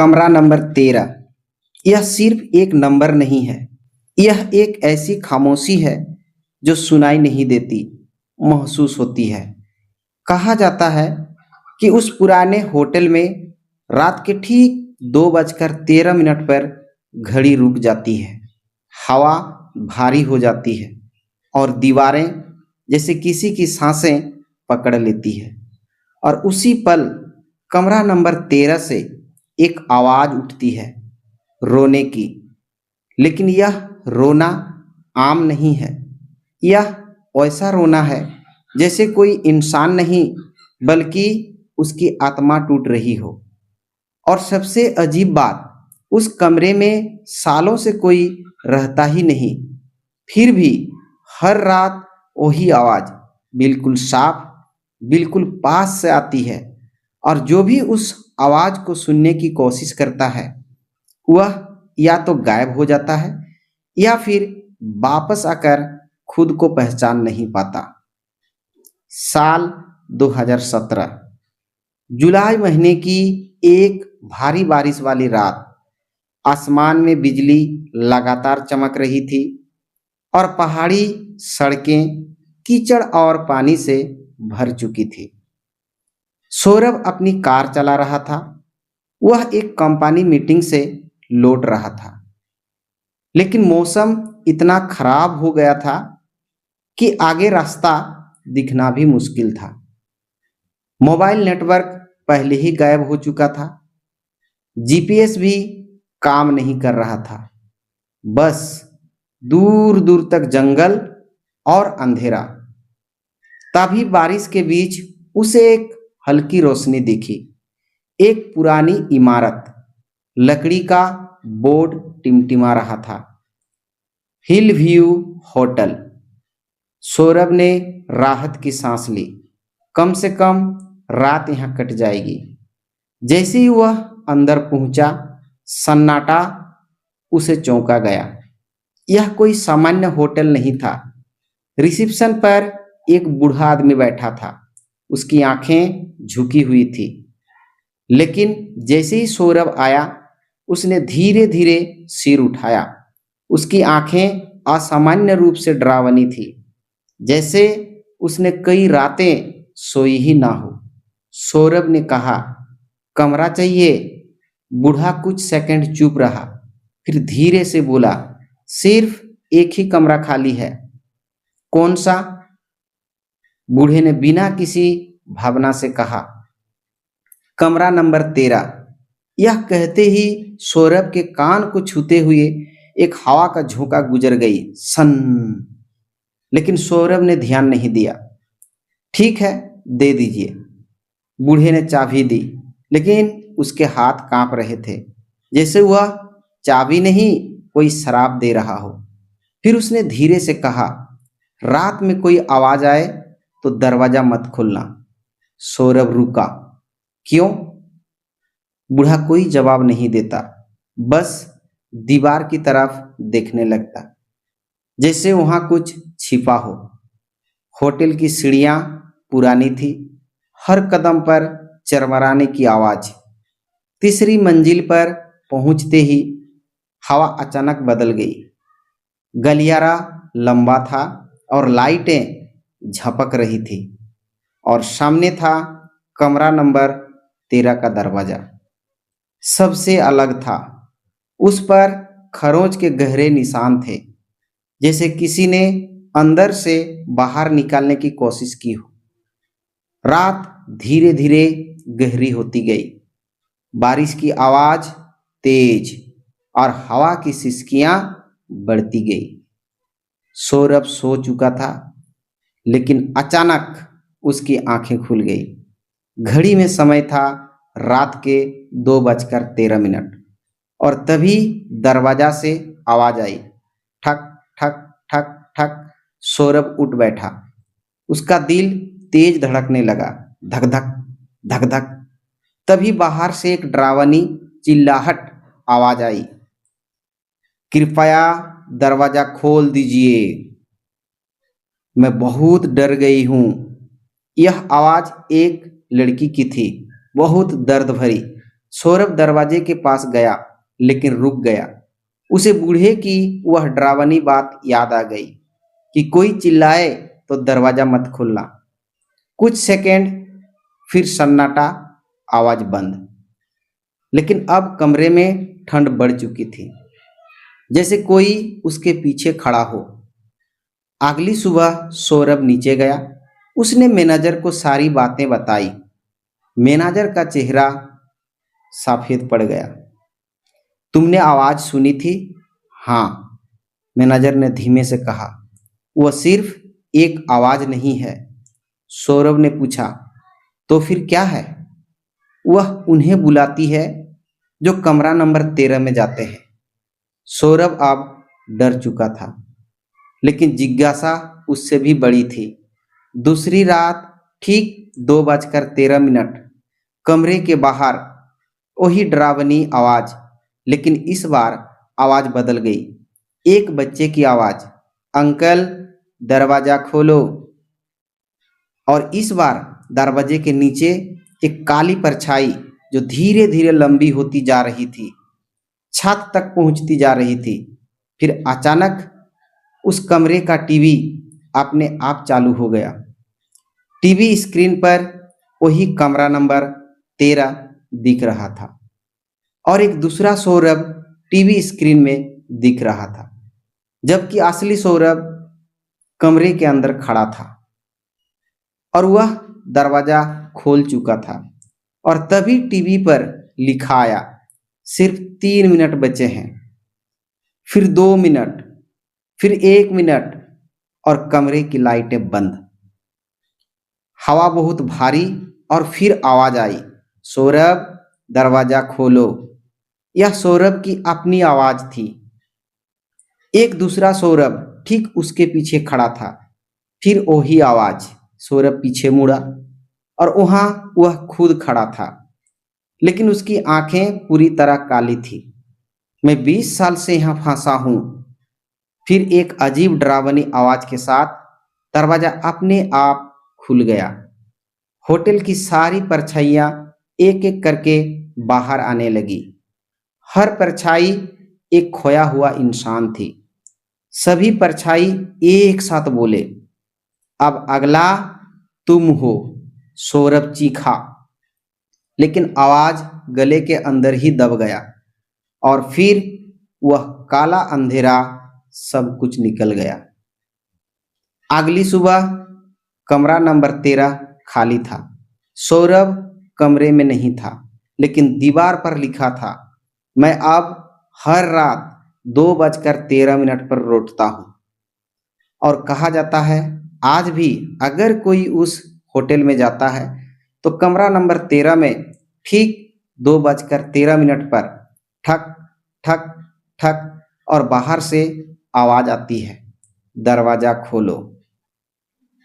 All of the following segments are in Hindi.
कमरा नंबर 13। यह सिर्फ एक नंबर नहीं है, यह एक ऐसी खामोशी है जो सुनाई नहीं देती, महसूस होती है। कहा जाता है कि उस पुराने होटल में रात के ठीक 2:13 पर घड़ी रुक जाती है, हवा भारी हो जाती है और दीवारें जैसे किसी की सांसें पकड़ लेती है। और उसी पल कमरा नंबर 13 से एक आवाज़ उठती है, रोने की। लेकिन यह रोना आम नहीं है, यह ऐसा रोना है जैसे कोई इंसान नहीं बल्कि उसकी आत्मा टूट रही हो। और सबसे अजीब बात, उस कमरे में सालों से कोई रहता ही नहीं, फिर भी हर रात वही आवाज़ बिल्कुल साफ, बिल्कुल पास से आती है। और जो भी उस आवाज़ को सुनने की कोशिश करता है वह या तो गायब हो जाता है या फिर वापस आकर खुद को पहचान नहीं पाता। साल 2017, जुलाई महीने की एक भारी बारिश वाली रात। आसमान में बिजली लगातार चमक रही थी और पहाड़ी सड़कें कीचड़ और पानी से भर चुकी थी। सौरभ अपनी कार चला रहा था। वह एक कंपनी मीटिंग से लौट रहा था, लेकिन मौसम इतना खराब हो गया था कि आगे रास्ता दिखना भी मुश्किल था। मोबाइल नेटवर्क पहले ही गायब हो चुका था, जीपीएस भी काम नहीं कर रहा था। बस दूर दूर तक जंगल और अंधेरा। तभी बारिश के बीच उसे एक हल्की रोशनी दिखी। एक पुरानी इमारत, लकड़ी का बोर्ड टिमटिमा रहा था, हिल व्यू होटल। सौरभ ने राहत की सांस ली, कम से कम रात यहाँ कट जाएगी। जैसे ही वह अंदर पहुंचा, सन्नाटा उसे चौंका गया। यह कोई सामान्य होटल नहीं था। रिसेप्शन पर एक बूढ़ा आदमी बैठा था, उसकी आंखें झुकी हुई थी। लेकिन जैसे ही सौरभ आया, उसने धीरे धीरे सिर उठाया। उसकी आंखें असामान्य रूप से डरावनी थी, जैसे उसने कई रातें सोई ही ना हो। सौरभ ने कहा, कमरा चाहिए? बूढ़ा कुछ सेकंड चुप रहा, फिर धीरे से बोला, सिर्फ एक ही कमरा खाली है। कौन सा? बूढ़े ने बिना किसी भावना से कहा, कमरा नंबर 13। यह कहते ही सौरभ के कान को छूते हुए एक हवा का झोंका गुजर गई, सन। लेकिन सौरभ ने ध्यान नहीं दिया। ठीक है, दे दीजिए। बूढ़े ने चाबी दी, लेकिन उसके हाथ कांप रहे थे, जैसे वह चाबी नहीं कोई शराब दे रहा हो। फिर उसने धीरे से कहा, रात में कोई आवाज आए तो दरवाजा मत खोलना। सौरभ रुका। क्यों? बूढ़ा कोई जवाब नहीं देता, बस दीवार की तरफ देखने लगता, जैसे वहां कुछ छिपा हो। होटल की सीढ़ियां पुरानी थी, हर कदम पर चरमराने की आवाज। तीसरी मंजिल पर पहुंचते ही हवा अचानक बदल गई। गलियारा लंबा था और लाइटें झपक रही थी, और सामने था कमरा नंबर 13 का दरवाजा। सबसे अलग था। उस पर खरोंच के गहरे निशान थे, जैसे किसी ने अंदर से बाहर निकालने की कोशिश की हो। रात धीरे धीरे गहरी होती गई। बारिश की आवाज तेज और हवा की सिसकियां बढ़ती गई। सौरभ सो चुका था, लेकिन अचानक उसकी आंखें खुल गई। घड़ी में समय था रात के 2:13, और तभी दरवाजा से आवाज आई, ठक ठक ठक ठक। सौरभ उठ बैठा। उसका दिल तेज धड़कने लगा, धक धक धक धक। तभी बाहर से एक डरावनी चिल्लाहट आवाज आई, कृपया दरवाजा खोल दीजिए, मैं बहुत डर गई हूं। यह आवाज एक लड़की की थी, बहुत दर्द भरी। सौरभ दरवाजे के पास गया लेकिन रुक गया। उसे बूढ़े की वह डरावनी बात याद आ गई कि कोई चिल्लाए तो दरवाजा मत खोलना। कुछ सेकंड, फिर सन्नाटा, आवाज बंद। लेकिन अब कमरे में ठंड बढ़ चुकी थी, जैसे कोई उसके पीछे खड़ा हो। अगली सुबह सौरभ नीचे गया। उसने मैनेजर को सारी बातें बताई। मैनेजर का चेहरा सफेद पड़ गया। तुमने आवाज सुनी थी? हाँ, मैनेजर ने धीमे से कहा। वह सिर्फ एक आवाज नहीं है। सौरभ ने पूछा, तो फिर क्या है? वह उन्हें बुलाती है जो कमरा नंबर 13 में जाते हैं। सौरभ अब डर चुका था, लेकिन जिज्ञासा उससे भी बड़ी थी। दूसरी रात ठीक 2:13 कमरे के बाहर वही डरावनी आवाज, लेकिन इस बार आवाज बदल गई। एक बच्चे की आवाज, अंकल दरवाजा खोलो। और इस बार दरवाजे के नीचे एक काली परछाई जो धीरे धीरे लंबी होती जा रही थी, छत तक पहुंचती जा रही थी। फिर अचानक उस कमरे का टीवी अपने आप चालू हो गया। टीवी स्क्रीन पर वही कमरा नंबर 13 दिख रहा था और एक दूसरा सौरभ टीवी स्क्रीन में दिख रहा था, जबकि असली सौरभ कमरे के अंदर खड़ा था और वह दरवाजा खोल चुका था। और तभी टीवी पर लिखा आया, सिर्फ 3 मिनट बचे हैं। फिर 2 मिनट, फिर 1 मिनट और कमरे की लाइटें बंद। हवा बहुत भारी और फिर आवाज आई, सौरभ दरवाजा खोलो। यह सौरभ की अपनी आवाज थी। एक दूसरा सौरभ ठीक उसके पीछे खड़ा था। फिर वही आवाज। सौरभ पीछे मुड़ा और वहां वह खुद खड़ा था, लेकिन उसकी आंखें पूरी तरह काली थी। मैं 20 साल से यहां फंसा हूं। फिर एक अजीब डरावनी आवाज के साथ दरवाजा अपने आप खुल गया। होटल की सारी परछाइयां एक एक करके बाहर आने लगी। हर परछाई एक खोया हुआ इंसान थी। सभी परछाई एक साथ बोले, अब अगला तुम हो। सौरभ चीखा, लेकिन आवाज गले के अंदर ही दब गया और फिर वह काला अंधेरा सब कुछ निकल गया। अगली सुबह कमरा नंबर 13 खाली था। सौरभ कमरे में नहीं था, लेकिन दीवार पर लिखा था, मैं अब हर रात 2:13 पर लौटता हूँ। और कहा जाता है आज भी अगर कोई उस होटल में जाता है तो कमरा नंबर 13 में ठीक 2:13 पर ठक ठक ठक और बाहर से आवाज आती है, दरवाजा खोलो।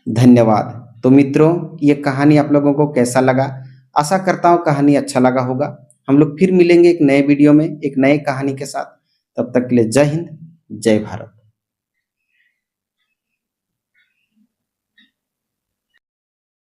धन्यवाद। तो मित्रों, ये कहानी आप लोगों को कैसा लगा? आशा करता हूँ कहानी अच्छा लगा होगा। हम लोग फिर मिलेंगे एक नए वीडियो में एक नए कहानी के साथ। तब तक के लिए जय हिंद, जय भारत।